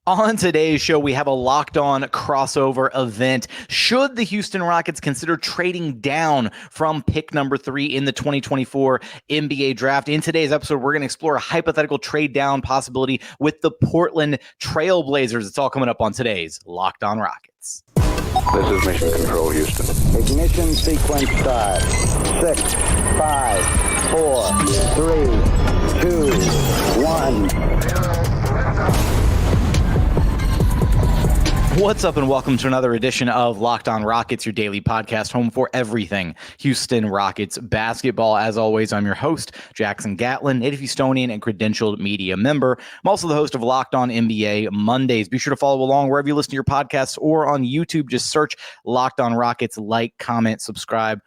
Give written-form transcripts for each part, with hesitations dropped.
On today's show, we have a Locked On crossover event. Should the Houston Rockets consider trading down from pick number 3 in the 2024 NBA draft? In today's episode, we're going to explore a hypothetical trade down possibility with the Portland Trailblazers. It's all coming up on today's Locked On Rockets. This is Mission Control, Houston. Ignition sequence start. 6, 5, 4, 3, 2, 1. What's up and welcome to another edition of Locked On Rockets, your daily podcast home for everything Houston Rockets basketball. As always, I'm your host, Jackson Gatlin, native Houstonian and credentialed media member. I'm also the host of Locked On NBA Mondays. Be sure to follow along wherever you listen to your podcasts or on YouTube. Just search Locked On Rockets, like, comment, subscribe,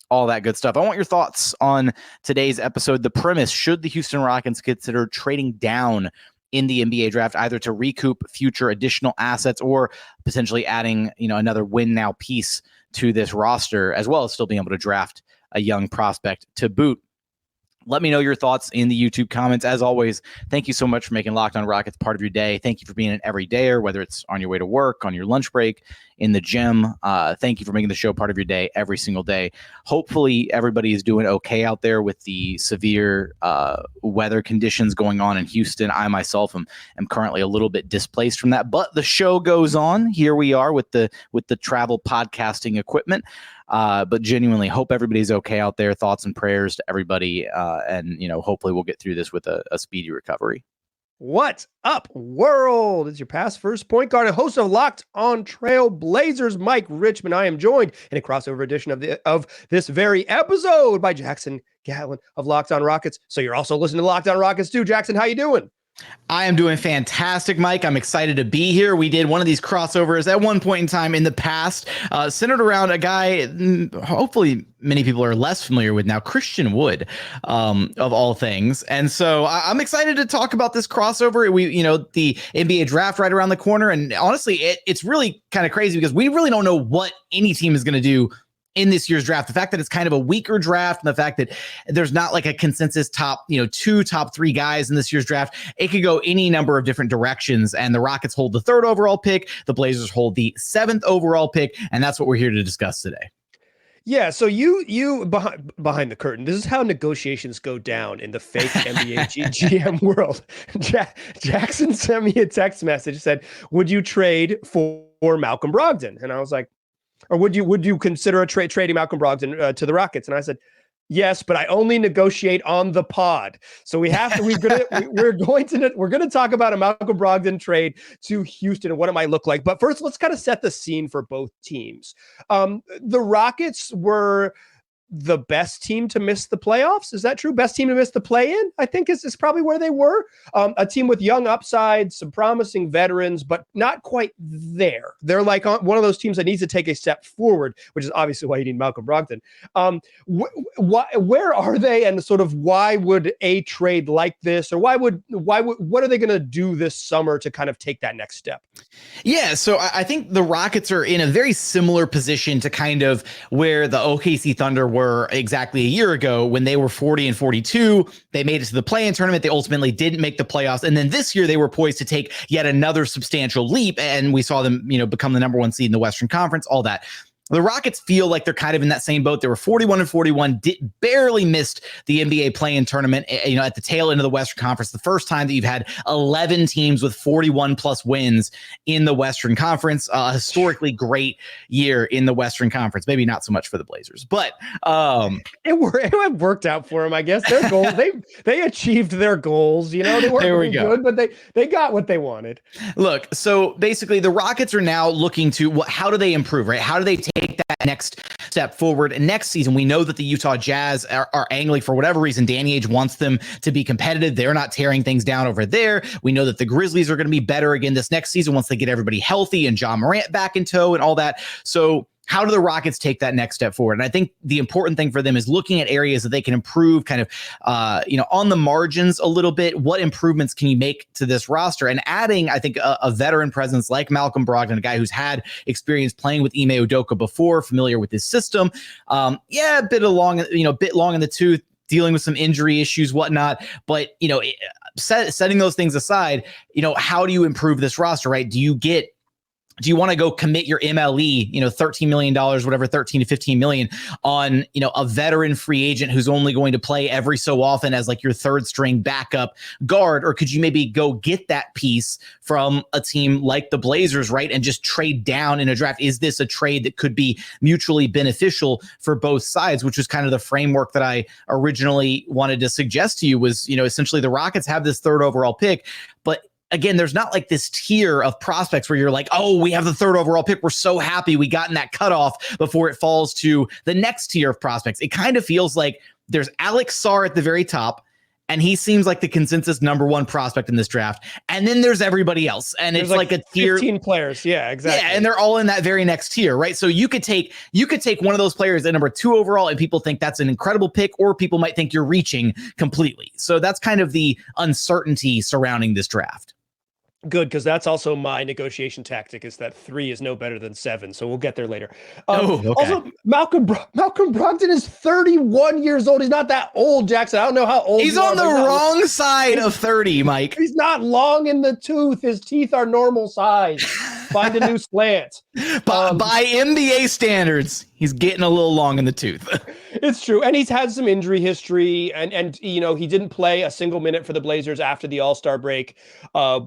all that good stuff. I want your thoughts on today's episode. The premise: should the Houston Rockets consider trading down in the NBA draft, either to recoup future additional assets or potentially adding, another win now piece to this roster, as well as still being able to draft a young prospect to boot? Let me know your thoughts in the YouTube comments. As always, thank you so much for making Locked On Rockets part of your day. Thank you for being an everydayer, whether it's on your way to work, on your lunch break, in the gym. Thank you for making the show part of your day every single day. Hopefully everybody is doing okay out there with the severe weather conditions going on in Houston. I myself am currently a little bit displaced from that, but the show goes on. Here we are with the travel podcasting equipment. But genuinely hope everybody's okay out there. Thoughts and prayers to everybody. And hopefully we'll get through this with a speedy recovery. What's up, world? It's your past first point guard and host of Locked On Trailblazers, Mike Richmond. I am joined in a crossover edition of this very episode by Jackson Gatlin of Locked On Rockets. So you're also listening to Locked On Rockets too. Jackson, how you doing? I am doing fantastic, Mike. I'm excited to be here. We did one of these crossovers at one point in time in the past, centered around a guy hopefully many people are less familiar with now, Christian Wood, of all things. And so I'm excited to talk about this crossover. The NBA draft right around the corner. And honestly, it's really kind of crazy because we really don't know what any team is going to do in this year's draft. The fact that it's kind of a weaker draft and the fact that there's not like a consensus top 3 guys in this year's draft, it could go any number of different directions. And the Rockets hold the 3rd overall pick. The Blazers hold the 7th overall pick. And that's what we're here to discuss today. Yeah, so you behind the curtain, this is how negotiations go down in the fake NBA GM world. Jackson sent me a text message, said, would you trade for Malcolm Brogdon? And I was like, or would you consider trading Malcolm Brogdon to the Rockets? And I said, yes, but I only negotiate on the pod. So we have to. We're going to talk about a Malcolm Brogdon trade to Houston and what it might look like. But first, let's kind of set the scene for both teams. The Rockets were the best team to miss the playoffs. Is that true? Best team to miss the play-in, I think is probably where they were. A team with young upside, some promising veterans, but not quite there. They're like one of those teams that needs to take a step forward, which is obviously why you need Malcolm Brogdon. Where are they, and sort of why would a trade like this, or what are they going to do this summer to kind of take that next step? Yeah, so I think the Rockets are in a very similar position to kind of where the OKC Thunder were exactly a year ago when they were 40-42. They made it to the play-in tournament. They ultimately didn't make the playoffs. And then this year they were poised to take yet another substantial leap. And we saw them, become the number 1 seed in the Western Conference, all that. The Rockets feel like they're kind of in that same boat. They were 41-41, barely missed the NBA play-in tournament, at the tail end of the Western Conference. The first time that you've had 11 teams with 41 plus wins in the Western Conference. A historically great year in the Western Conference. Maybe not so much for the Blazers, but it worked out for them, I guess. Their goals, they achieved their goals. They weren't good, but they got what they wanted. Look, so basically the Rockets are now looking to how do they improve, right? How do they take that next step forward? And next season, we know that the Utah Jazz are angling for whatever reason. Danny Ainge wants them to be competitive. They're not tearing things down over there. We know that the Grizzlies are going to be better again this next season once they get everybody healthy and John Morant back in tow and all that. So how do the Rockets take that next step forward? And I think the important thing for them is looking at areas that they can improve kind of, on the margins a little bit. What improvements can you make to this roster? And adding, I think, a veteran presence like Malcolm Brogdon, a guy who's had experience playing with Ime Udoka before, familiar with his system. A bit long in the tooth, dealing with some injury issues, whatnot. But, setting those things aside, how do you improve this roster, right? Do you want to go commit your MLE, $13 million, whatever, 13 to 15 million on, a veteran free agent who's only going to play every so often as like your third string backup guard? Or could you maybe go get that piece from a team like the Blazers, right? And just trade down in a draft? Is this a trade that could be mutually beneficial for both sides, which was kind of the framework that I originally wanted to suggest to you was, essentially the Rockets have this third overall pick, but again, there's not like this tier of prospects where you're like, oh, we have the third overall pick. We're so happy we got in that cutoff before it falls to the next tier of prospects. It kind of feels like there's Alex Sarr at the very top, and he seems like the consensus number one prospect in this draft. And then there's everybody else. And there's it's like a tier. 15 players. Yeah, exactly. Yeah, and they're all in that very next tier, right? So you could take one of those players at number 2 overall, and people think that's an incredible pick, or people might think you're reaching completely. So that's kind of the uncertainty surrounding this draft. Good, because that's also my negotiation tactic, is that 3 is no better than 7. So we'll get there later. Okay. Also, Malcolm Brogdon is 31 years old. He's not that old, Jackson. I don't know how old he's on the wrong side of 30, Mike. He's not long in the tooth. His teeth are normal size. Find a new slant. By NBA standards, he's getting a little long in the tooth. It's true. And he's had some injury history. And he didn't play a single minute for the Blazers after the All-Star break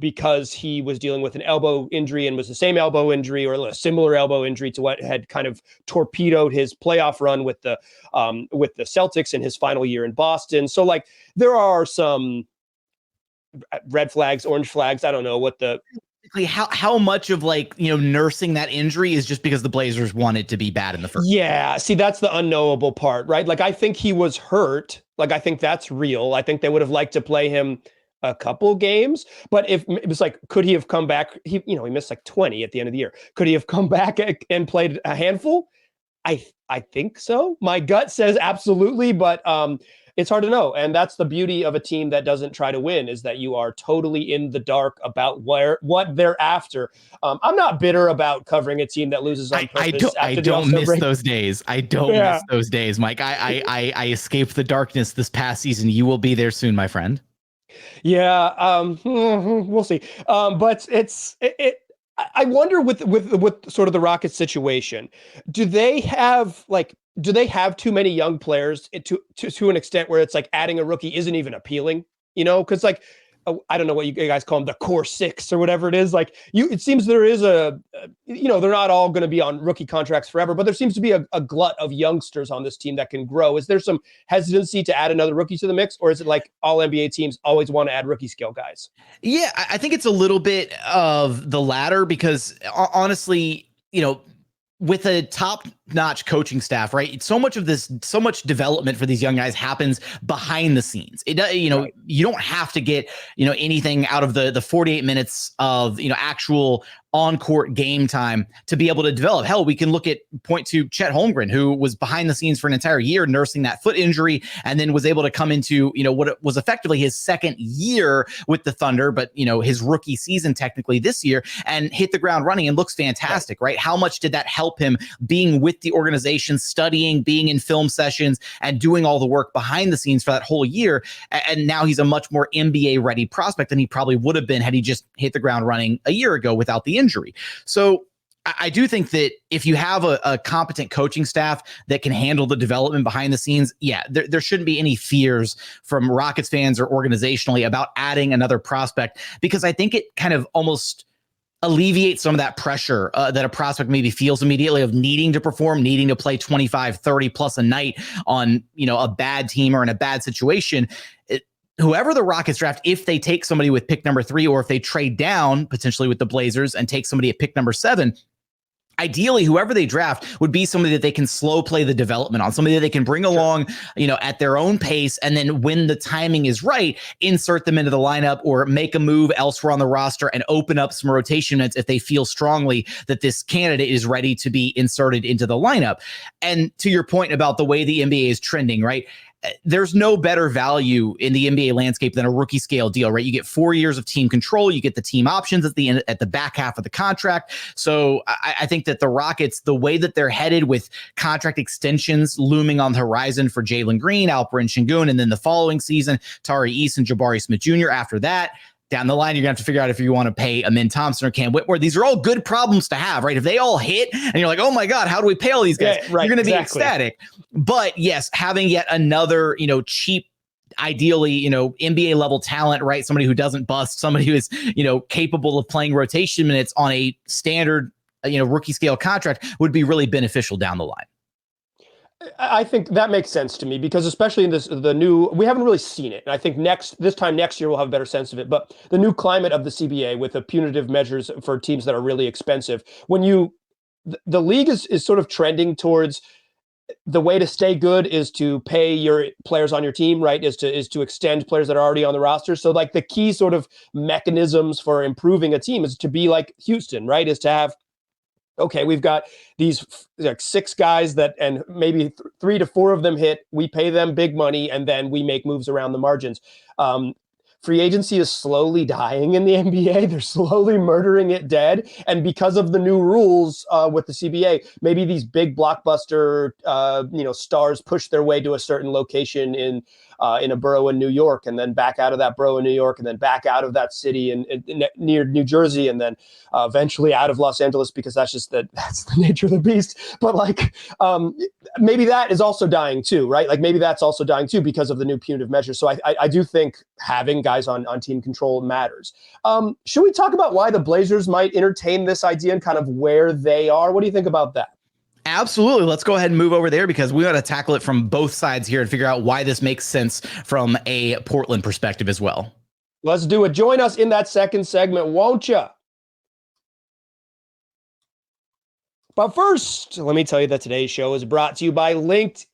because he was dealing with an elbow injury, and was the same elbow injury or a similar elbow injury to what had kind of torpedoed his playoff run with the Celtics in his final year in Boston. So like there are some red flags, orange flags. I don't know what the... How much of nursing that injury is just because the Blazers wanted to be bad in the first? Yeah, see, that's the unknowable part, right? Like, I think he was hurt. Like, I think that's real. I think they would have liked to play him a couple games, but if it was like, could he have come back? He missed like 20 at the end of the year. Could he have come back and played a handful? I think so. My gut says absolutely, but it's hard to know. And that's the beauty of a team that doesn't try to win, is that you are totally in the dark about what they're after. I'm not bitter about covering a team that loses on purpose. I don't miss those days. I don't miss those days, Mike. I escaped the darkness this past season. You will be there soon, my friend. Yeah, we'll see. But I wonder with sort of the Rockets situation, do they have too many young players to an extent where it's like adding a rookie isn't even appealing, because like, I don't know what you guys call them, the core 6 or whatever it is. Like it seems there is they're not all going to be on rookie contracts forever, but there seems to be a glut of youngsters on this team that can grow. Is there some hesitancy to add another rookie to the mix, or is it like all NBA teams always want to add rookie scale guys? Yeah, I think it's a little bit of the latter, because honestly, with a top-notch coaching staff, right? So much development for these young guys happens behind the scenes. It does, right. You don't have to get, anything out of the 48 minutes of, actual on-court game time to be able to develop. Hell, we can point to Chet Holmgren, who was behind the scenes for an entire year nursing that foot injury, and then was able to come into, what was effectively his second year with the Thunder, but, his rookie season technically this year, and hit the ground running and looks fantastic, right? How much did that help him being with the organization, studying, being in film sessions, and doing all the work behind the scenes for that whole year? And now he's a much more NBA ready prospect than he probably would have been had he just hit the ground running a year ago without the injury. So I do think that if you have a competent coaching staff that can handle the development behind the scenes, there shouldn't be any fears from Rockets fans or organizationally about adding another prospect, because I think it kind of almost alleviates some of that pressure that a prospect maybe feels immediately of needing to perform, needing to play 25, 30 plus a night on, a bad team or in a bad situation. Whoever the Rockets draft, if they take somebody with pick number 3, or if they trade down potentially with the Blazers and take somebody at pick number 7, ideally, whoever they draft would be somebody that they can slow play the development on, somebody that they can bring along, at their own pace. And then when the timing is right, insert them into the lineup or make a move elsewhere on the roster and open up some rotation minutes if they feel strongly that this candidate is ready to be inserted into the lineup. And to your point about the way the NBA is trending, right? there's no better value in the NBA landscape than a rookie scale deal, right? You get 4 years of team control, you get the team options at the end, at the back half of the contract. So I think that the Rockets, the way that they're headed with contract extensions looming on the horizon for Jalen Green, Alperen Sengun, and then the following season, Tari, Eason, Jabari Smith Jr. After that, down the line, you're going to have to figure out if you want to pay Amin Thompson or Cam Whitmore. These are all good problems to have, right? If they all hit and you're like, oh my God, how do we pay all these guys? Yeah, right, you're going to exactly. be ecstatic. But yes, having yet another, cheap, ideally, NBA level talent, right? Somebody who doesn't bust, somebody who is, capable of playing rotation minutes on a standard, rookie scale contract would be really beneficial down the line. I think that makes sense to me because especially in the new, we haven't really seen it. And I think this time next year, we'll have a better sense of it. But the new climate of the CBA with the punitive measures for teams that are really expensive, the league is sort of trending towards the way to stay good is to pay your players on your team, right? Is to extend players that are already on the roster. So like the key sort of mechanisms for improving a team is to be like Houston, right? Is to have, okay, we've got these like 6 guys and maybe 3 to 4 of them hit. We pay them big money, and then we make moves around the margins. Free agency is slowly dying in the NBA. They're slowly murdering it dead. And because of the new rules with the CBA, maybe these big blockbuster stars push their way to a certain location in a borough in New York, and then back out of that borough in New York, and then back out of that city in near New Jersey, and then eventually out of Los Angeles, because that's the nature of the beast. But maybe that is also dying too, right? Like maybe that's also dying too because of the new punitive measures. So I do think having guys on team control matters. Should we talk about why the Blazers might entertain this idea and kind of where they are? What do you think about that? Absolutely. Let's go ahead and move over there because we got to tackle it from both sides here and figure out why this makes sense from a Portland perspective as well. Let's do it. Join us in that second segment, won't you? But first, let me tell you that today's show is brought to you by LinkedIn.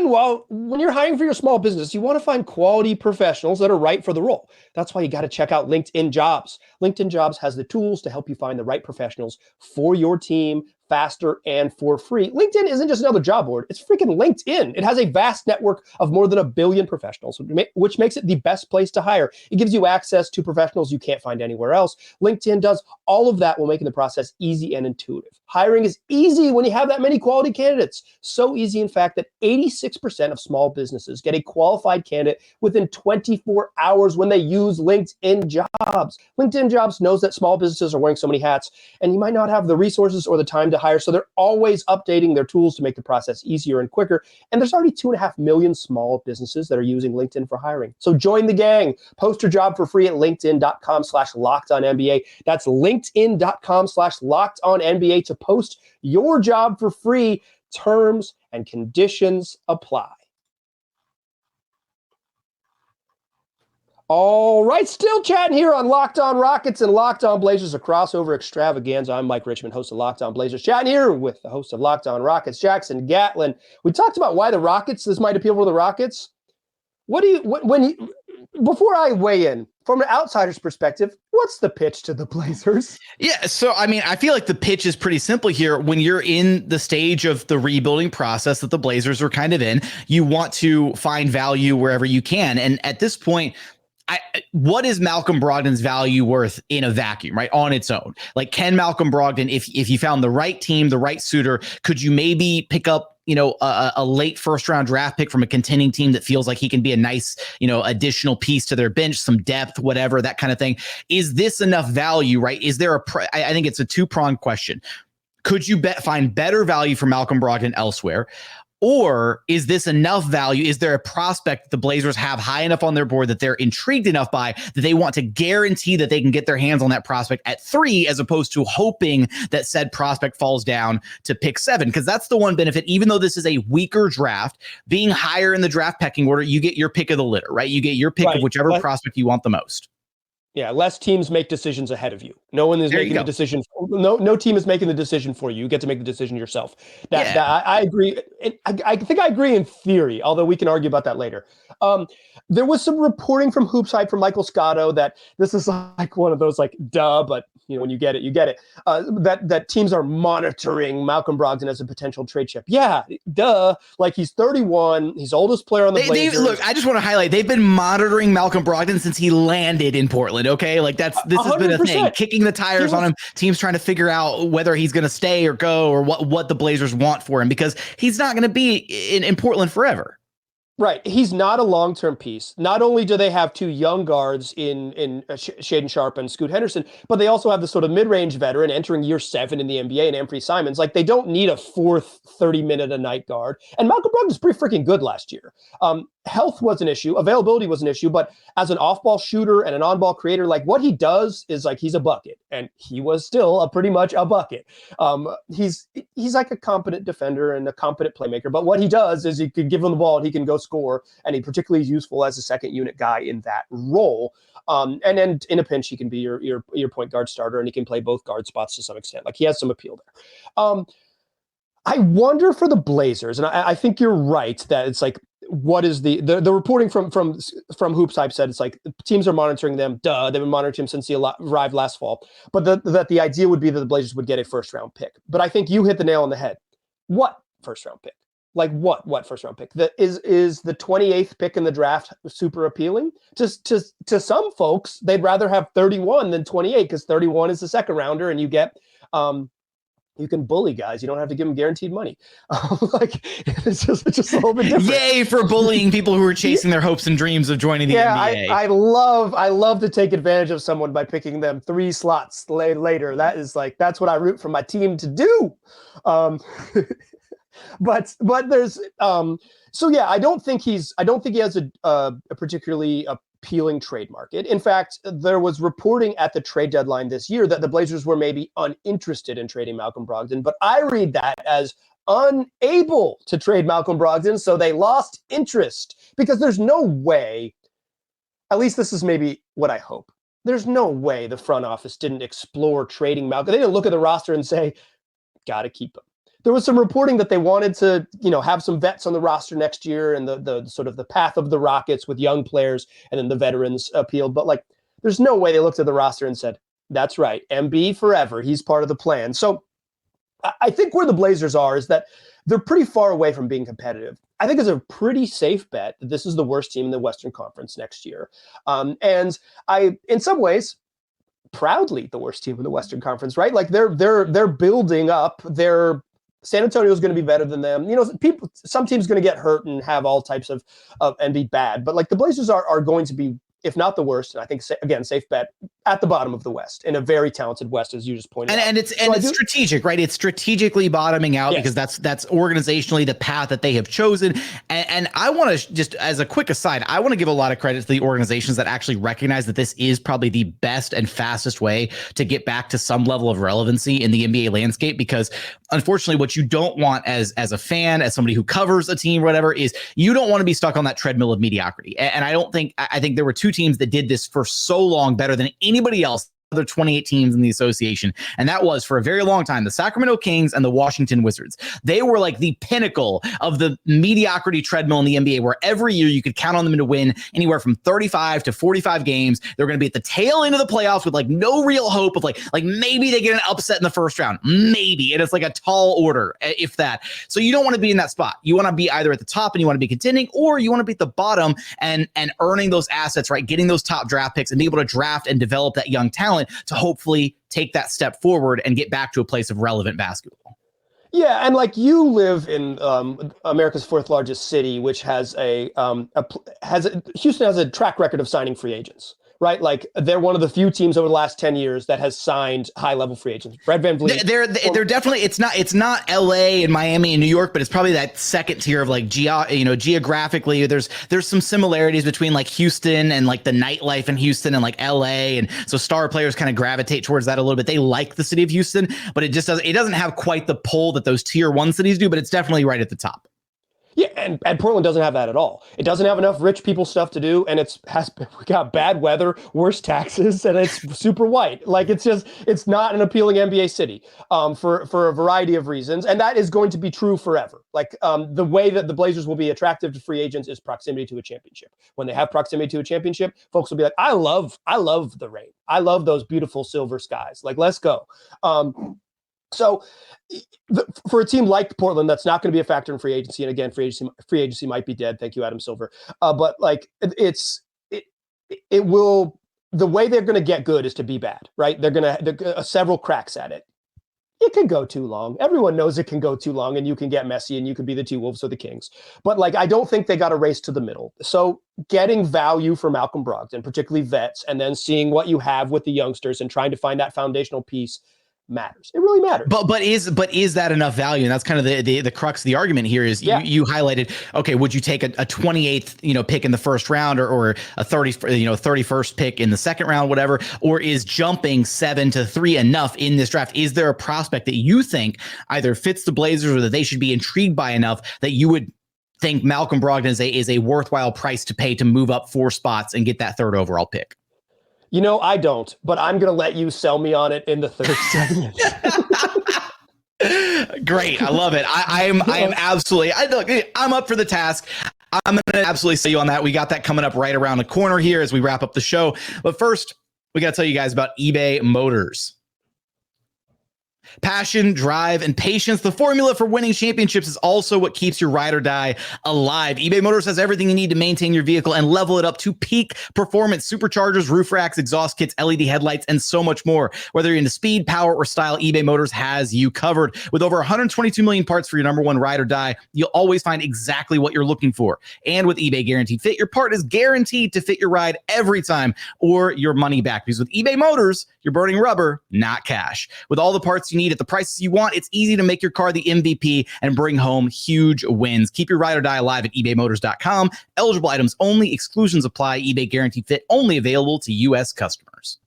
Well, when you're hiring for your small business, you want to find quality professionals that are right for the role. That's why you got to check out LinkedIn Jobs. LinkedIn Jobs has the tools to help you find the right professionals for your team faster and for free. LinkedIn isn't just another job board. It's freaking LinkedIn. It has a vast network of more than 1 billion professionals, which makes it the best place to hire. It gives you access to professionals you can't find anywhere else. LinkedIn does all of that while making the process easy and intuitive. Hiring is easy when you have that many quality candidates. So easy, in fact, that 86% of small businesses get a qualified candidate within 24 hours when they use LinkedIn Jobs. LinkedIn Jobs knows that small businesses are wearing so many hats, and you might not have the resources or the time to hire, so they're always updating their tools to make the process easier and quicker. And there's already 2.5 million small businesses that are using LinkedIn for hiring. So join the gang. Post your job for free at linkedin.com/lockedonnba. That's linkedin.com/lockedonnba to post your job for free. Terms and conditions apply. All right, still chatting here on Locked On Rockets and Locked On Blazers, a crossover extravaganza. I'm Mike Richmond, host of Locked On Blazers, chatting here with the host of Locked On Rockets, Jackson Gatlin. We talked about why this might appeal to the Rockets. Before I weigh in, from an outsider's perspective, what's the pitch to the Blazers? Yeah, so I mean, I feel like the pitch is pretty simple here. When you're in the stage of the rebuilding process that the Blazers are kind of in, you want to find value wherever you can. And at this point, what is Malcolm Brogdon's value worth in a vacuum, right? On its own? Like, can Malcolm Brogdon, if you found the right team, the right suitor, could you maybe pick up, a late first round draft pick from a contending team that feels like he can be a nice, additional piece to their bench, some depth, whatever, that kind of thing? Is this enough value, right? Is there I think it's a 2-pronged question. Could you find better value for Malcolm Brogdon elsewhere? Or is this enough value? Is there a prospect that the Blazers have high enough on their board that they're intrigued enough by that they want to guarantee that they can get their hands on that prospect at 3, as opposed to hoping that said prospect falls down to pick 7? Because that's the one benefit. Even though this is a weaker draft, being higher in the draft pecking order, you get your pick of the litter, right? You get your pick of whichever prospect you want the most. Yeah, less teams make decisions ahead of you. No one is making the decision. No team is making the decision for you. You get to make the decision yourself. I agree. I think I agree in theory, although we can argue about that later. There was some reporting from Hoopside from Michael Scotto that this is like one of those duh, but when you get it, you get it. That teams are monitoring Malcolm Brogdon as a potential trade chip. Yeah, duh. Like, he's 31. He's the oldest player on the Blazers. Look, I just want to highlight, they've been monitoring Malcolm Brogdon since he landed in Portland. Okay, like this has 100%. Been a thing, kicking the tires on him. Teams trying to figure out whether he's going to stay or go, or what the Blazers want for him, because he's not going to be in Portland forever. Right. He's not a long-term piece. Not only do they have two young guards in Shaedon Sharpe and Scoot Henderson, but they also have the sort of mid-range veteran entering year 7 in the NBA and Anthony Simons. Like, they don't need a fourth 30-minute-a-night guard. And Malcolm Brogdon was pretty freaking good last year. Health was an issue. Availability was an issue. But as an off-ball shooter and an on-ball creator, like, what he does is, like, he's a bucket. And he was still pretty much a bucket. He's like a competent defender and a competent playmaker. But what he does is, he can give him the ball and he can go score, and he particularly is useful as a second unit guy in that role. And then in a pinch, he can be your point guard starter, and he can play both guard spots to some extent. Like, he has some appeal there. I wonder for the Blazers, and I think you're right that it's like, what is the reporting from Hoops Hype said it's like teams are monitoring them. Duh, they've been monitoring him since he arrived last fall. But that the idea would be that the Blazers would get a first round pick. But I think you hit the nail on the head. What first round pick? Like, what first round pick? Is the 28th pick in the draft super appealing? To some folks, they'd rather have 31 than 28, because 31 is the second rounder, and you get you can bully guys. You don't have to give them guaranteed money. Like, it's just a little bit different. Yay for bullying people who are chasing their hopes and dreams of joining the NBA. I love to take advantage of someone by picking them 3 slots later. That's what I root for my team to do. But there's so yeah, I don't think he has a particularly appealing trade market. In fact, there was reporting at the trade deadline this year that the Blazers were maybe uninterested in trading Malcolm Brogdon, but I read that as unable to trade Malcolm Brogdon, so they lost interest, because there's no way, at least this is maybe what I hope, there's no way the front office didn't explore trading Malcolm. They didn't look at the roster and say, gotta keep him. There was some reporting that they wanted to, have some vets on the roster next year, and the sort of the path of the Rockets with young players and then the veterans appealed. But, like, there's no way they looked at the roster and said, that's right, MB forever. He's part of the plan. So I think where the Blazers are is that they're pretty far away from being competitive. I think it's a pretty safe bet that this is the worst team in the Western Conference next year. And I, in some ways, proudly the worst team in the Western Conference, right? Like, they're building up their San Antonio is going to be better than them. Some teams going to get hurt and have all types of and be bad. But, like, the Blazers are going to be, if not the worst, and I think, again, safe bet, at the bottom of the West, in a very talented West, as you just pointed out. And it's strategic, right? It's strategically bottoming out, because that's organizationally the path that they have chosen. And I want to, just as a quick aside, I want to give a lot of credit to the organizations that actually recognize that this is probably the best and fastest way to get back to some level of relevancy in the NBA landscape, because unfortunately what you don't want as a fan, as somebody who covers a team or whatever, is you don't want to be stuck on that treadmill of mediocrity. And I think there were 2 teams that did this for so long better than anybody else, other 28 teams in the association. And that was, for a very long time, the Sacramento Kings and the Washington Wizards. They were like the pinnacle of the mediocrity treadmill in the NBA, where every year you could count on them to win anywhere from 35 to 45 games. They're going to be at the tail end of the playoffs with, like, no real hope of like maybe they get an upset in the first round, maybe. And it's like a tall order, if that. So you don't want to be in that spot. You want to be either at the top and you want to be contending, or you want to be at the bottom and earning those assets, right? Getting those top draft picks and be able to draft and develop that young talent to hopefully take that step forward and get back to a place of relevant basketball. Yeah, and, like, you live in America's 4th largest city, which has Houston has a track record of signing free agents. Right, like, they're one of the few teams over the last 10 years that has signed high-level free agents. Fred VanVleet. They're definitely, it's not LA and Miami and New York, but it's probably that second tier of, like, geographically. There's some similarities between, like, Houston and, like, the nightlife in Houston and, like, LA, and so star players kind of gravitate towards that a little bit. They like the city of Houston, but it doesn't have quite the pull that those tier 1 cities do, but it's definitely right at the top. Yeah, and Portland doesn't have that at all. It doesn't have enough rich people stuff to do, and we got bad weather, worse taxes, and it's super white. Like it's not an appealing NBA city for a variety of reasons, and that is going to be true forever. Like the way that the Blazers will be attractive to free agents is proximity to a championship. When they have proximity to a championship, folks will be like, I love the rain. I love those beautiful silver skies. Like, let's go. So for a team like Portland, that's not going to be a factor in free agency. And again, free agency might be dead. Thank you, Adam Silver. But like it will, the way they're going to get good is to be bad, right? They're going to several cracks at it. It can go too long. Everyone knows it can go too long, and you can get messy, and you can be the T-Wolves or the Kings. But like, I don't think they got a race to the middle. So getting value for Malcolm Brogdon, particularly vets, and then seeing what you have with the youngsters and trying to find that foundational piece matters. It really matters. But is that enough value? And that's kind of the crux of the argument here is you highlighted, okay, would you take a 28th, pick in the first round or a 31st pick in the second round, whatever, or is jumping 7-3 enough in this draft? Is there a prospect that you think either fits the Blazers or that they should be intrigued by enough that you would think Malcolm Brogdon is a worthwhile price to pay to move up 4 spots and get that 3rd overall pick? I don't, but I'm going to let you sell me on it in the 3rd segment. Great. I love it. I am absolutely, I'm up for the task. I'm going to absolutely sell you on that. We got that coming up right around the corner here as we wrap up the show. But first, we got to tell you guys about eBay Motors. Passion, drive, and patience. The formula for winning championships is also what keeps your ride or die alive. eBay Motors has everything you need to maintain your vehicle and level it up to peak performance. Superchargers, roof racks, exhaust kits, LED headlights, and so much more. Whether you're into speed, power, or style, eBay Motors has you covered. With over 122 million parts for your number one ride or die, you'll always find exactly what you're looking for. And with eBay Guaranteed Fit, your part is guaranteed to fit your ride every time or your money back. Because with eBay Motors, you're burning rubber, not cash. With all the parts you need at the prices you want, it's easy to make your car the MVP and bring home huge wins. Keep your ride or die alive at ebaymotors.com. Eligible items only. Exclusions apply. eBay Guaranteed Fit only available to U.S. customers.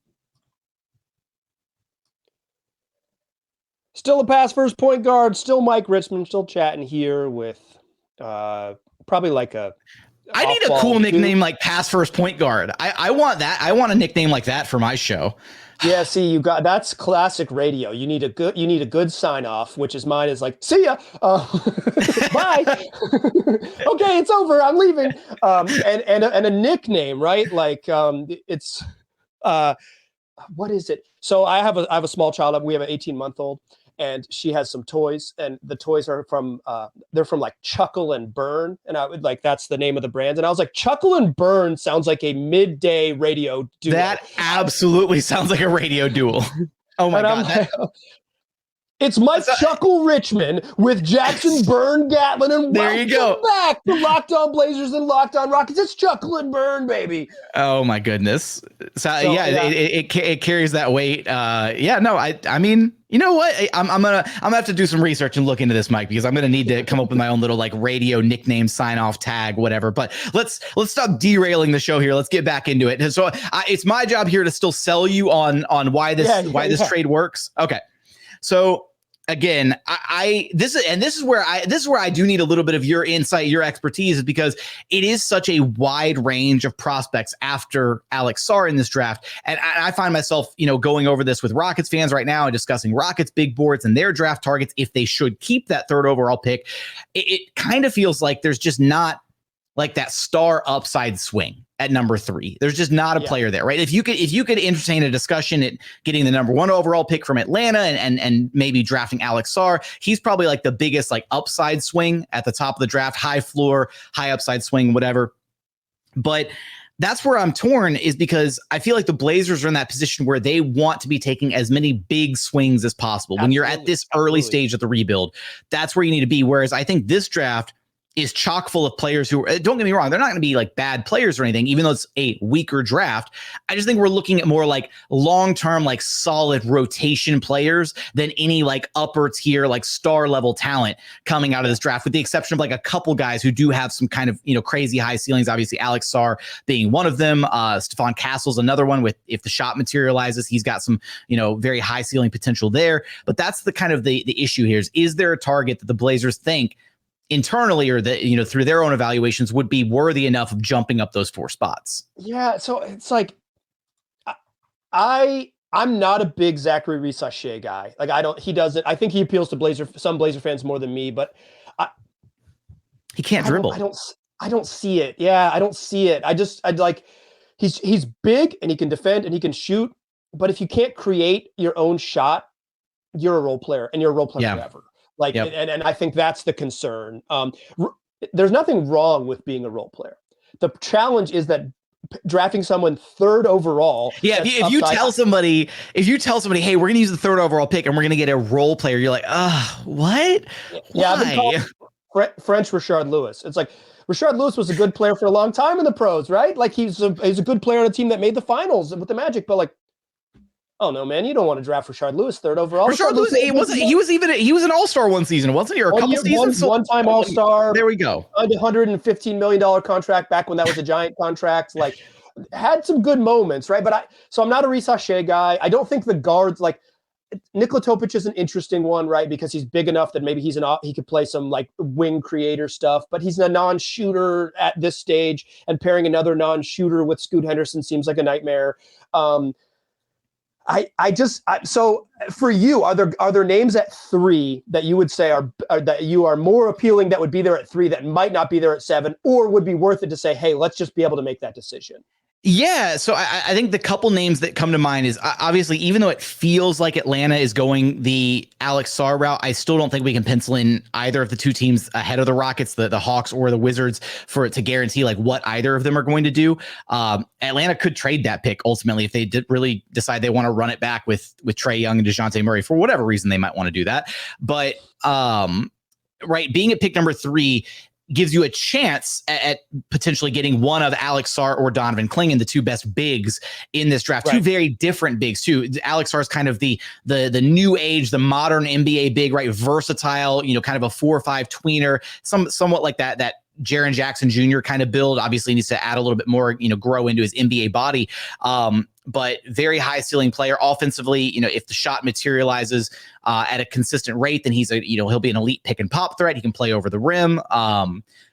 Still a pass first point guard. Still Mike Richmond. Still chatting here with probably like a... I need a cool nickname like pass first point guard. I want that. I want a nickname like that for my show. Yeah, see, that's classic radio. You need a good sign off, which is mine is like, see ya. Bye. Okay, it's over. I'm leaving. And a nickname, right? Like it's what is it? So I have a small child. We have an 18-month-old. And she has some toys, and the toys are from they're from like Chuckle and Burn, and I would like that's the name of the brand. And I was like, Chuckle and Burn sounds like a midday radio duo. That absolutely sounds like a radio duel. Oh my god! It's Mike Chuckle Richmond with Jackson Burn Gatlin, and there you go. Back to Locked On Blazers and Locked On Rockets. It's Chuckle and Burn, baby. Oh my goodness! So yeah. It carries that weight. I mean, you know what? I'm gonna have to do some research and look into this, Mike, because I'm gonna need to come up with my own little like radio nickname, sign off tag, whatever. But let's stop derailing the show here. Let's get back into it. And so it's my job here to still sell you on why this trade works. Okay. So again, this is where I do need a little bit of your insight, your expertise, is because it is such a wide range of prospects after Alex Sarr in this draft. And I find myself, going over this with Rockets fans right now and discussing Rockets big boards and their draft targets if they should keep that 3rd overall pick. It kind of feels like there's just not like that star upside swing at number 3. There's just not a player there, right? If you could entertain a discussion at getting the number 1 overall pick from Atlanta and maybe drafting Alex Sarr, he's probably like the biggest like upside swing at the top of the draft, high floor, high upside swing, whatever. But that's where I'm torn, is because I feel like the Blazers are in that position where they want to be taking as many big swings as possible. When you're at this early stage of the rebuild, that's where you need to be. Whereas I think this draft is chock full of players who, don't get me wrong, they're not going to be like bad players or anything, even though it's a weaker draft. I just think we're looking at more like long-term, like solid rotation players than any like upper tier, like star level talent coming out of this draft, with the exception of like a couple guys who do have some kind of, crazy high ceilings. Obviously, Alex Sarr being one of them. Stephon Castle's another one with, if the shot materializes, he's got some, very high ceiling potential there. But that's the kind of the issue here is there a target that the Blazers think internally or that, through their own evaluations would be worthy enough of jumping up those 4 spots. Yeah. So it's like, I'm not a big Zachary Rees-Sachet guy. Like I think he appeals to some Blazer fans more than me, but he can't dribble. I don't see it. Yeah. I don't see it. I'd like, he's big and he can defend and he can shoot, but if you can't create your own shot, you're a role player and you're a role player forever. Like, and I think that's the concern. There's nothing wrong with being a role player. The challenge is that drafting someone 3rd overall. Yeah. If you tell somebody, hey, we're going to use the 3rd overall pick and we're going to get a role player, you're like, what? Yeah. I've been called French Rashard Lewis. It's like, Rashard Lewis was a good player for a long time in the pros, right? Like he's a good player on a team that made the finals with the Magic, but like, oh no, man, you don't want to draft Rashard Lewis 3rd overall. Rashard Lewis, he was an all-star one season, wasn't he? Or a couple seasons. One-time all-star. There we go. $115 million contract back when that was a giant contract. Like, had some good moments, right? But I'm not a Rees-Sachet guy. I don't think the guards, like, Nikola Topic is an interesting one, right? Because he's big enough that maybe he could play some like wing creator stuff, but he's a non-shooter at this stage, and pairing another non-shooter with Scoot Henderson seems like a nightmare. So for you, are there names at 3 that you would say are that you are more appealing that would be there at 3 that might not be there at 7, or would be worth it to say, hey, let's just be able to make that decision? Yeah, so I think the couple names that come to mind is obviously, even though it feels like Atlanta is going the Alex Sarr route, I still don't think we can pencil in either of the 2 teams ahead of the Rockets, the Hawks or the Wizards, for it to guarantee like what either of them are going to do. Atlanta could trade that pick ultimately if they did really decide they want to run it back with Trae Young and DeJounte Murray for whatever reason they might want to do that. But right, being at pick number 3 gives you a chance at potentially getting one of Alex Sarr or Donovan Clingan, the 2 best bigs in this draft. Right. 2 very different bigs too. Alex Sarr is kind of the new age, the modern NBA big, right? Versatile, kind of a 4-5 tweener, somewhat like that Jaren Jackson Jr. kind of build. Obviously needs to add a little bit more, grow into his NBA body. But very high ceiling player offensively. If the shot materializes at a consistent rate, then he's he'll be an elite pick and pop threat. He can play over the rim.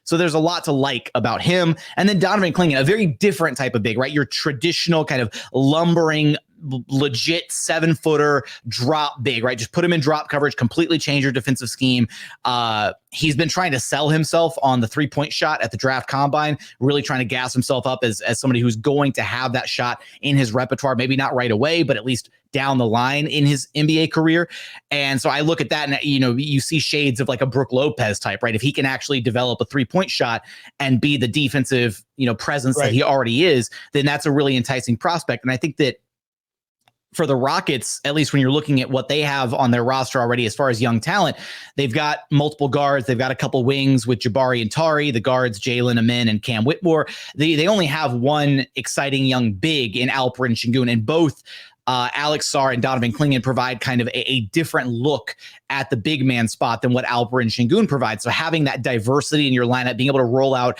So there's a lot to like about him. And then Donovan Clingan, a very different type of big, right? Your traditional kind of lumbering, legit 7-footer drop big, right? Just put him in drop coverage, completely change your defensive scheme. He's been trying to sell himself on the 3-point shot at the draft combine, really trying to gas himself up as somebody who's going to have that shot in his repertoire, maybe not right away, but at least down the line in his NBA career. And so I look at that and, you see shades of like a Brook Lopez type, right? If he can actually develop a 3-point shot and be the defensive, presence that he already is, then that's a really enticing prospect. And I think that for the Rockets, at least when you're looking at what they have on their roster already as far as young talent, they've got multiple guards. They've got a couple wings with Jabari and Tari, the guards, Jalen, Amin, and Cam Whitmore. They only have one exciting young big in Alperen and Sengun, and both Alex Sarr and Donovan Clingan provide kind of a different look at the big man spot than what Alperen and Sengun provide. So having that diversity in your lineup, being able to roll out,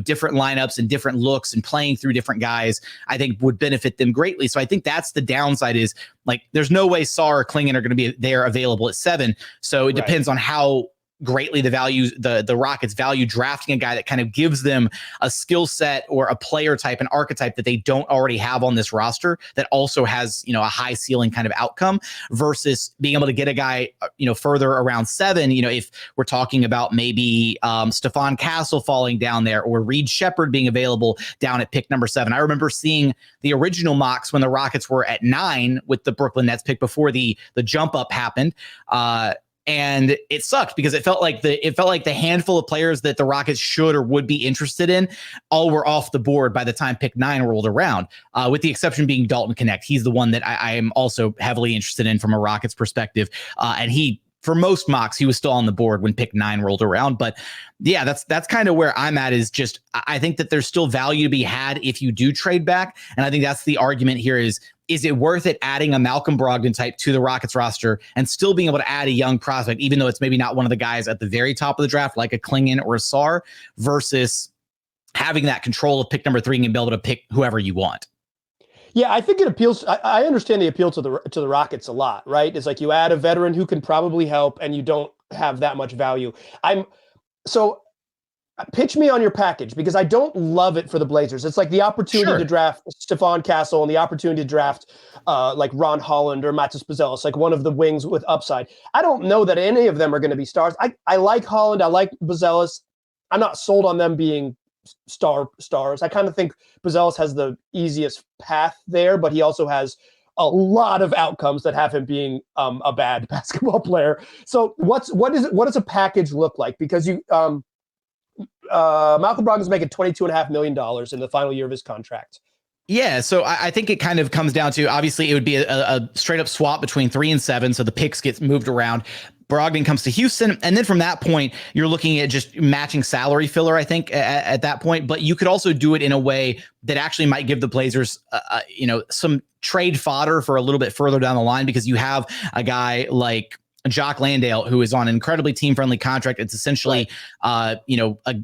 different lineups and different looks and playing through different guys, I think would benefit them greatly. So I think that's the downside is like, there's no way Sarr or Clingan are going to be there available at 7. So it depends on how greatly the Rockets value drafting a guy that kind of gives them a skill set or a player type, an archetype that they don't already have on this roster that also has, a high ceiling kind of outcome, versus being able to get a guy, further around 7, if we're talking about maybe Stephon Castle falling down there or Reed Shepherd being available down at pick number 7. I remember seeing the original mocks when the Rockets were at 9 with the Brooklyn Nets pick before the jump up happened. And it sucked because it felt like the handful of players that the Rockets should or would be interested in all were off the board by the time pick 9 rolled around, with the exception being Dalton Connect. He's the one that I am also heavily interested in from a Rockets perspective. And he, for most mocks, he was still on the board when pick 9 rolled around. But yeah, that's kind of where I'm at, is just, I think that there's still value to be had if you do trade back. And I think that's the argument here is it worth it adding a Malcolm Brogdon type to the Rockets roster and still being able to add a young prospect, even though it's maybe not one of the guys at the very top of the draft, like a Clingan or a Sarr, versus having that control of pick number 3 and be able to pick whoever you want. Yeah, I think it appeals. I understand the appeal to the Rockets a lot, right? It's like you add a veteran who can probably help and you don't have that much value. So pitch me on your package, because I don't love it for the Blazers. It's like the opportunity to draft Stephon Castle and the opportunity to draft like Ron Holland or Matas Buzelis, like one of the wings with upside. I don't know that any of them are going to be stars. I like Holland. I like Buzelis. I'm not sold on them being stars. I kind of think Buzelis has the easiest path there, but he also has a lot of outcomes that have him being a bad basketball player. So what does a package look like? Because you Malcolm Brogdon is making $22.5 million in the final year of his contract. Yeah, so I think it kind of comes down to, obviously it would be a straight up swap between 3 and 7, so the picks get moved around. Brogdon comes to Houston, and then from that point, you're looking at just matching salary filler, I think, at that point. But you could also do it in a way that actually might give the Blazers, some trade fodder for a little bit further down the line, because you have a guy like Jock Landale, who is on an incredibly team-friendly contract. It's essentially, a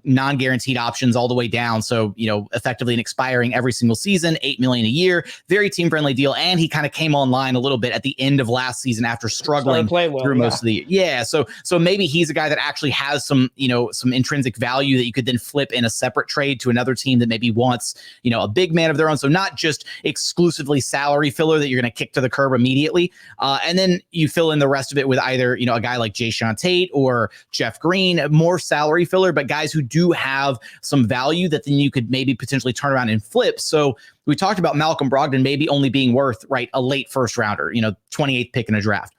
non-guaranteed options all the way down. So, effectively an expiring every single season, $8 million a year, very team-friendly deal. And he kind of came online a little bit at the end of last season after struggling through most of the year. Yeah. So maybe he's a guy that actually has some intrinsic value that you could then flip in a separate trade to another team that maybe wants, a big man of their own. So not just exclusively salary filler that you're going to kick to the curb immediately. And then you fill in the rest of it with either, a guy like Jae'Sean Tate or Jeff Green, more salary filler, but guys who do have some value that then you could maybe potentially turn around and flip. So we talked about Malcolm Brogdon maybe only being worth, a late first rounder, 28th pick in a draft.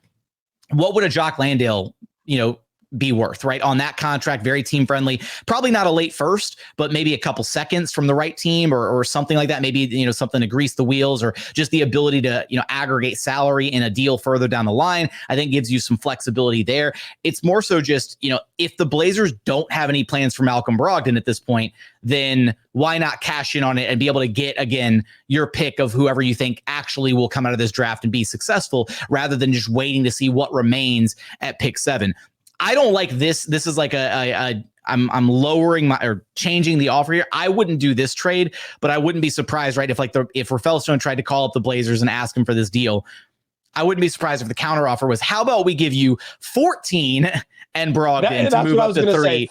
What would a Jock Landale, be worth, right? On that contract, very team friendly, probably not a late first, but maybe a couple seconds from the right team or something like that. Maybe, something to grease the wheels, or just the ability to, aggregate salary in a deal further down the line, I think gives you some flexibility there. It's more so just, if the Blazers don't have any plans for Malcolm Brogdon at this point, then why not cash in on it and be able to get, again, your pick of whoever you think actually will come out of this draft and be successful, rather than just waiting to see what remains at pick 7. I don't like this. This is like I'm lowering or changing the offer here. I wouldn't do this trade, but I wouldn't be surprised, right? If Rafael Stone tried to call up the Blazers and ask him for this deal, I wouldn't be surprised if the counter offer was, how about we give you 14 and Brogdon to move up to 3.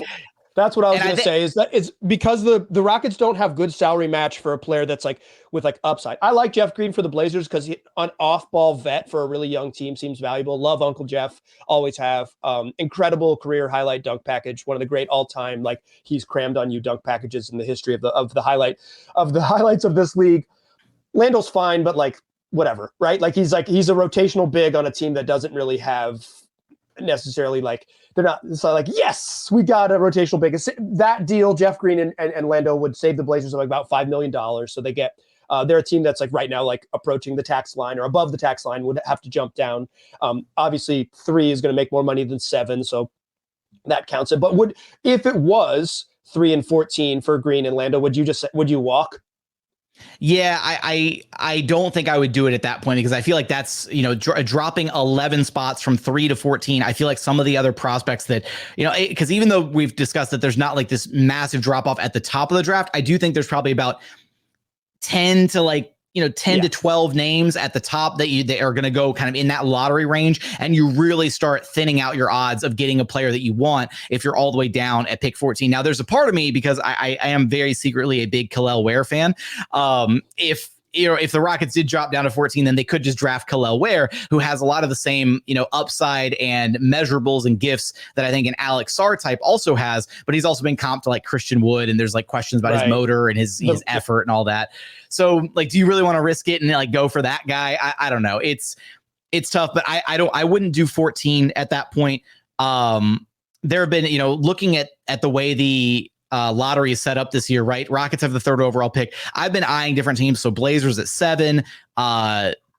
That's what I was going to say, is that it's because the Rockets don't have good salary match for a player that's with upside. I like Jeff Green for the Blazers because an off-ball vet for a really young team seems valuable. Love Uncle Jeff, always have. Incredible career highlight dunk package, one of the great all-time, he's crammed on you dunk packages in the history of the highlights of this league. Landale's fine, but whatever, right? He's a rotational big on a team that doesn't really have necessarily they're not. It's yes, we got a rotational big. That deal, Jeff Green and Landale would save the Blazers about $5 million. So they get they're a team that's right now approaching the tax line or above the tax line, would have to jump down. Obviously 3 is going to make more money than 7, so that counts it. But if it was 3 and 14 for Green and Landale, would you walk? Yeah, I don't think I would do it at that point, because I feel like that's, dropping 11 spots from 3 to 14. I feel like some of the other prospects that, because even though we've discussed that there's not this massive drop off at the top of the draft, I do think there's probably about 10 to 10 to 12 names at the top that are going to go kind of in that lottery range. And you really start thinning out your odds of getting a player that you want if you're all the way down at pick 14. Now, there's a part of me, because I am very secretly a big Kel'el Ware fan. If the Rockets did drop down to 14, then they could just draft Kel'el Ware, who has a lot of the same, upside and measurables and gifts that I think an Alex Sarr type also has, but he's also been comped to Christian Wood, and there's questions about his motor and his effort and all that. So do you really want to risk it and go for that guy? I don't know. It's tough, but I wouldn't do 14 at that point. There have been, looking at the way the lottery is set up this year, right? Rockets have the 3rd overall pick. I've been eyeing different teams. So Blazers at 7,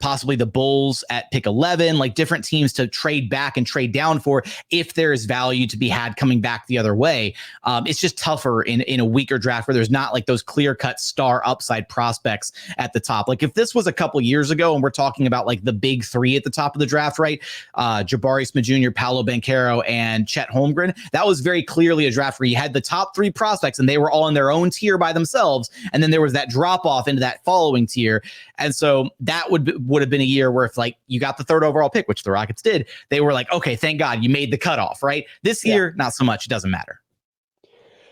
possibly the Bulls at pick 11, different teams to trade back and trade down for if there is value to be had coming back the other way. It's just tougher in a weaker draft where there's not those clear-cut star upside prospects at the top. If this was a couple years ago and we're talking about the big 3 at the top of the draft, right? Jabari Smith Jr., Paolo Banchero, and Chet Holmgren. That was very clearly a draft where you had the top 3 prospects and they were all in their own tier by themselves. And then there was that drop off into that following tier. And so that would have been a year where if you got the 3rd overall pick, which the Rockets did, they were okay, thank God you made the cutoff, right? This year, not so much. It doesn't matter.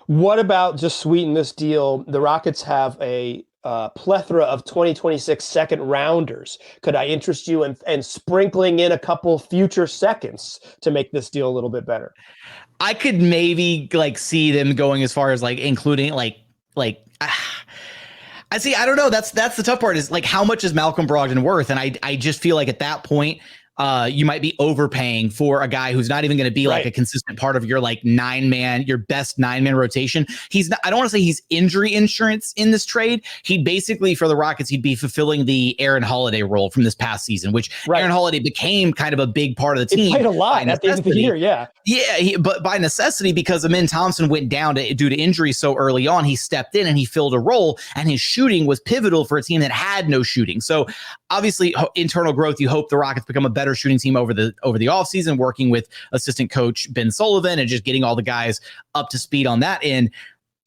What about just sweeten this deal? The Rockets have a plethora of 2026 second rounders. Could I interest you in sprinkling in a couple future seconds to make this deal a little bit better? I could maybe like see them going as far as like including I see. I don't know. That's the tough part is like, how much is Malcolm Brogdon worth? And I just feel like at that point, you might be overpaying for a guy who's not even going to be like a consistent part of your like your best 9-man rotation. He's not, I don't want to say he's injury insurance in this trade. He'd basically, for the Rockets, he'd be fulfilling the Aaron Holiday role from this past season, which Aaron Holiday became kind of a big part of the team. He played a lot at the end of the year. Yeah. Yeah. But by necessity, because Amin Thompson went down due to injury so early on, he stepped in and he filled a role, and his shooting was pivotal for a team that had no shooting. So obviously internal growth, you hope the Rockets become a better shooting team over the offseason, working with assistant coach Ben Sullivan and just getting all the guys up to speed on that end.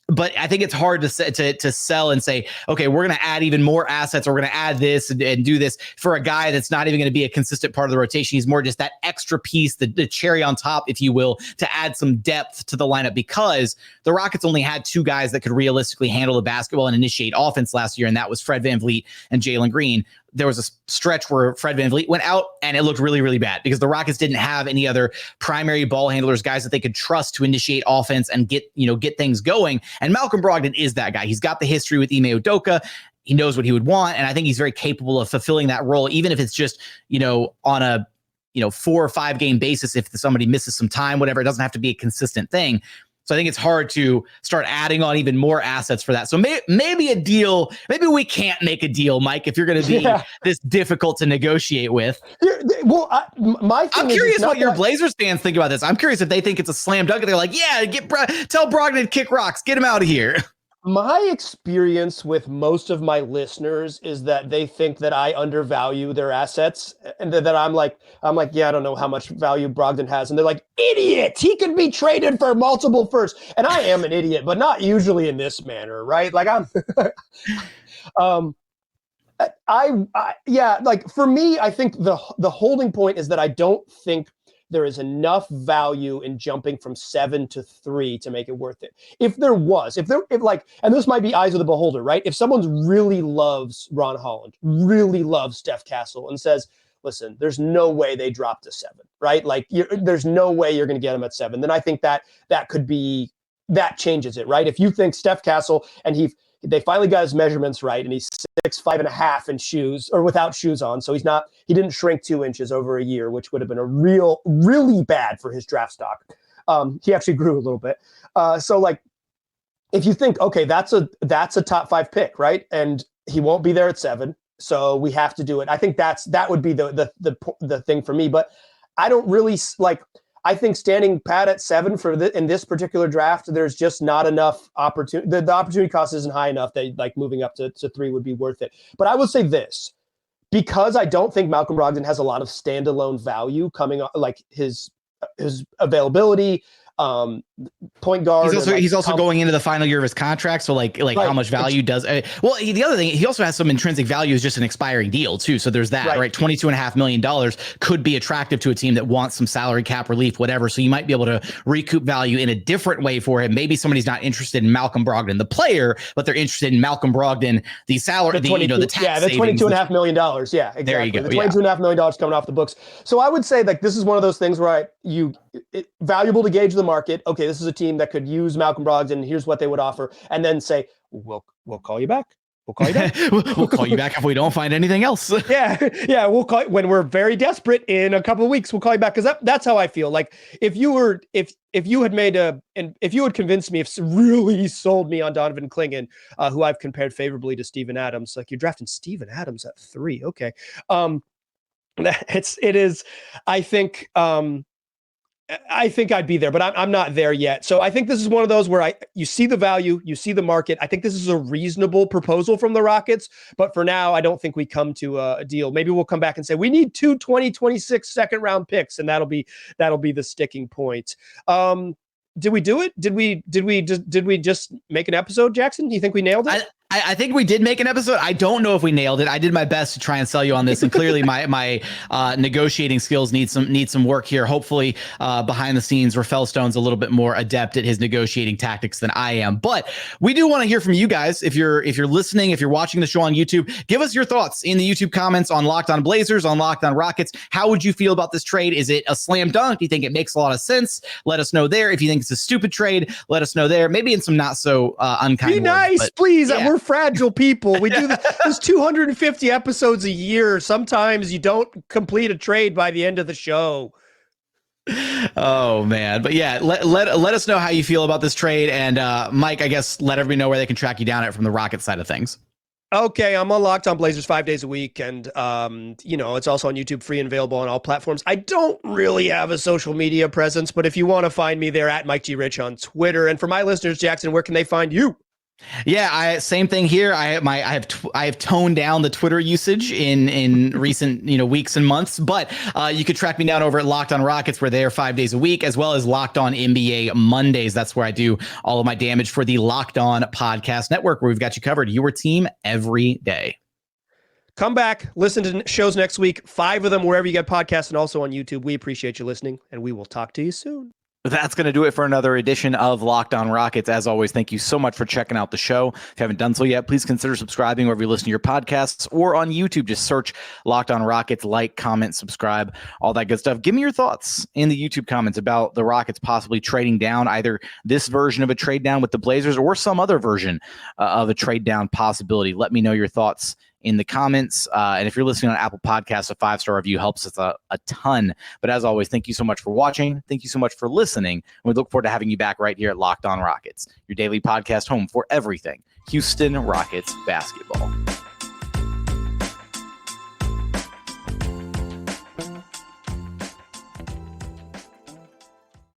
But I think it's hard to sell and say, okay, we're going to add even more assets, or we're going to add this and do this for a guy that's not even going to be a consistent part of the rotation. He's more just that extra piece, the cherry on top, if you will, to add some depth to the lineup, because the Rockets only had 2 guys that could realistically handle the basketball and initiate offense last year, and that was Fred VanVleet and Jalen Green. There was a stretch where Fred VanVleet went out and it looked really, really bad because the Rockets didn't have any other primary ball handlers, guys that they could trust to initiate offense and get things going. And Malcolm Brogdon is that guy. He's got the history with Ime Udoka. He knows what he would want. And I think he's very capable of fulfilling that role, even if it's just, on a, 4 or 5 game basis. If somebody misses some time, whatever, it doesn't have to be a consistent thing. So I think it's hard to start adding on even more assets for that. So maybe a deal, maybe we can't make a deal, Mike, if you're going to be this difficult to negotiate with. Well, I'm curious what your Blazers fans think about this. I'm curious if they think it's a slam dunk. They're like, yeah, tell Brogdon to kick rocks, get him out of here. My experience with most of my listeners is that they think that I undervalue their assets, and that I'm like, yeah, I don't know how much value Brogdon has. And they're like, idiot, he could be traded for multiple firsts. And I am an idiot, but not usually in this manner, right? Like for me, I think the holding point is that I don't think there is enough value in jumping from 7 to 3 to make it worth it. If and this might be eyes of the beholder, right? If someone really loves Ron Holland, really loves Steph Castle, and says, listen, there's no way they drop to 7, right? Like there's no way you're going to get them at 7. Then I think that changes it, right? If you think Steph Castle and they finally got his measurements right, and he's 6'5.5" in shoes, or without shoes on. So he didn't shrink 2 inches over a year, which would have been really bad for his draft stock. He actually grew a little bit. So like, if you think, okay, that's a top 5 pick, right? And he won't be there at 7. So we have to do it. I think that would be the thing for me, but I don't really like, I think standing pat at 7 in this particular draft, there's just not enough opportunity. The opportunity cost isn't high enough that like moving up to 3 would be worth it. But I would say this, because I don't think Malcolm Brogdon has a lot of standalone value coming on, like his availability, point guard. He's also going into the final year of his contract. So like how much value does, the other thing, he also has some intrinsic value is just an expiring deal too. So there's that, right? $22.5 million could be attractive to a team that wants some salary cap relief, whatever. So you might be able to recoup value in a different way for him. Maybe somebody's not interested in Malcolm Brogdon, the player, but they're interested in Malcolm Brogdon, the salary, the tax. Yeah, the $22.5 million. Yeah, exactly. There you go. The $22.5 million coming off the books. So I would say like, this is one of those things where valuable to gauge the market. Okay, this is a team that could use Malcolm Brogdon. Here's what they would offer, and then say, "We'll call you back. We'll call you back. We'll call you back if we don't find anything else." Yeah. We'll call when we're very desperate in a couple of weeks. We'll call you back, because that's how I feel. Like if you had convinced me, if really sold me on Donovan Clingan, who I've compared favorably to Steven Adams, like you're drafting Steven Adams at 3. Okay, it is. I think I'd be there, but I'm not there yet. So I think this is one of those where you see the value, you see the market. I think this is a reasonable proposal from the Rockets, but for now, I don't think we come to a deal. Maybe we'll come back and say we need 2 2026 second round picks, and that'll be the sticking point. Did we do it? Did we just make an episode, Jackson? Do you think we nailed it? I think we did make an episode. I don't know if we nailed it. I did my best to try and sell you on this, and clearly my negotiating skills need some work here. Hopefully, behind the scenes, Rafael Stone's a little bit more adept at his negotiating tactics than I am. But we do want to hear from you guys. If you're listening, if you're watching the show on YouTube, give us your thoughts in the YouTube comments on Locked On Blazers, on Locked On Rockets. How would you feel about this trade? Is it a slam dunk? Do you think it makes a lot of sense? Let us know there. If you think it's a stupid trade, let us know there. Maybe in some not so unkind Be nice, words, please. yeah. We're fragile people. We do there's 250 episodes a year. Sometimes you don't complete a trade by the end of the show. Oh man, but yeah, let us know how you feel about this trade, and Mike, I guess let everybody know where they can track you down at from the Rocket side of things. Okay, I'm on Locked On Blazers 5 days a week, and it's also on YouTube, free and available on all platforms. I don't really have a social media presence, but if you want to find me there, at Mike G. Rich on Twitter. And for my listeners, Jackson, where can they find you? Yeah, same thing here. I have toned down the Twitter usage in recent weeks and months, but you could track me down over at Locked On Rockets. We're there 5 days a week, as well as Locked On NBA Mondays. That's where I do all of my damage for the Locked On Podcast Network, where we've got you covered, your team every day. Come back, listen to shows next week, 5 of them wherever you get podcasts and also on YouTube. We appreciate you listening, and we will talk to you soon. That's going to do it for another edition of Locked On Rockets. As always, thank you so much for checking out the show. If you haven't done so yet, please consider subscribing wherever you listen to your podcasts, or on YouTube. Just search Locked On Rockets, like, comment, subscribe, all that good stuff. Give me your thoughts in the YouTube comments about the Rockets possibly trading down, either this version of a trade down with the Blazers or some other version of a trade down possibility. Let me know your thoughts in the comments. And if you're listening on Apple Podcasts, a 5-star review helps us a ton. But as always, thank you so much for watching. Thank you so much for listening. And we look forward to having you back right here at Locked On Rockets, your daily podcast home for everything Houston Rockets basketball.